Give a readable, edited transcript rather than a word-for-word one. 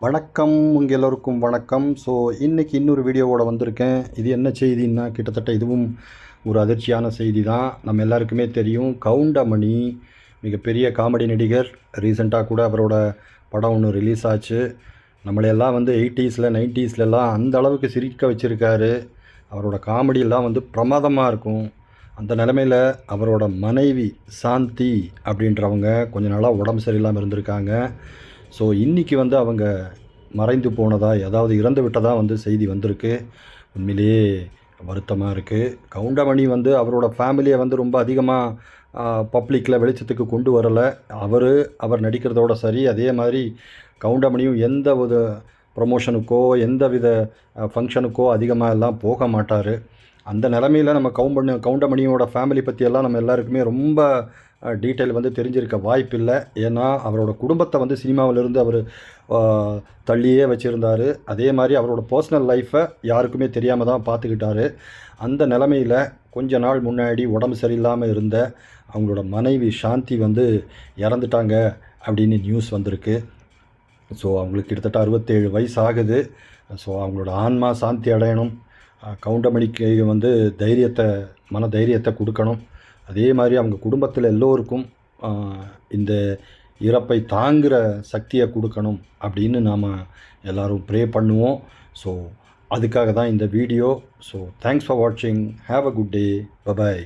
வணக்கம் உங்கள் எல்லோருக்கும் வணக்கம். ஸோ இன்றைக்கி இன்னொரு வீடியோவோடு வந்திருக்கேன். இது என்ன செய்தின்னா, கிட்டத்தட்ட இதுவும் ஒரு அதிர்ச்சியான செய்தி தான். நம்ம எல்லாருக்குமே தெரியும், கவுண்டமணி மிகப்பெரிய காமெடி நடிகர். ரீசெண்டாக கூட அவரோட படம் ஒன்று ரிலீஸ் ஆச்சு. நம்மளையெல்லாம் 80s 90ஸ்லாம் அந்த அளவுக்கு சிரிக்க வச்சுருக்காரு. அவரோட காமெடியெல்லாம் பிரமாதமாக இருக்கும். அந்த நிலமையில் அவரோட மனைவி சாந்தி அப்படின்றவங்க கொஞ்ச நாளாக உடம்பு சரியில்லாமல் இருந்திருக்காங்க. ஸோ இன்றைக்கி அவங்க மறைந்து போனதா, ஏதாவது இறந்து விட்டதாக செய்தி வந்திருக்கு. உண்மையிலேயே வருத்தமாக இருக்குது. கவுண்டமணி அவரோட ஃபேமிலியை ரொம்ப அதிகமாக பப்ளிக்கில் வெளிச்சத்துக்கு கொண்டு வரலை. அவர் நடிக்கிறதோட சரி. அதே மாதிரி கவுண்டமணியும் எந்த ஒரு ப்ரமோஷனுக்கோ எந்த வித ஃபங்க்ஷனுக்கோ அதிகமாக எல்லாம் போக மாட்டார். அந்த நிலமையில் நம்ம கவுண்டமணியோட ஃபேமிலி பற்றியெல்லாம் நம்ம எல்லாருக்குமே ரொம்ப டீட்டெயில் தெரிஞ்சிருக்க வாய்ப்பில்லை. ஏன்னா அவரோட குடும்பத்தை சினிமாவிலிருந்து அவர் தள்ளியே வச்சுருந்தார். அதே மாதிரி அவரோட பர்சனல் லைஃப்பை யாருக்குமே தெரியாமல் தான் பார்த்துக்கிட்டாரு. அந்த நிலமையில் கொஞ்ச நாள் முன்னாடி உடம்பு சரியில்லாமல் இருந்த அவங்களோட மனைவி சாந்தி இறந்துட்டாங்க அப்படின்னு நியூஸ் வந்திருக்கு. ஸோ அவங்களுக்கு கிட்டத்தட்ட 67 வயசு ஆகுது. ஸோ அவங்களோட ஆன்மா சாந்தி அடையணும். கவுண்டமணிக்கு மன தைரியத்தை கொடுக்கணும். அதே மாதிரி அவங்க குடும்பத்தில் எல்லோருக்கும் இந்த இறப்பை தாங்குகிற சக்தியை கொடுக்கணும் அப்படின்னு நாம் எல்லோரும் ப்ரே பண்ணுவோம். ஸோ அதுக்காக தான் இந்த வீடியோ. ஸோ தேங்க்ஸ் ஃபார் வாட்சிங். Have a good day. Bye bye.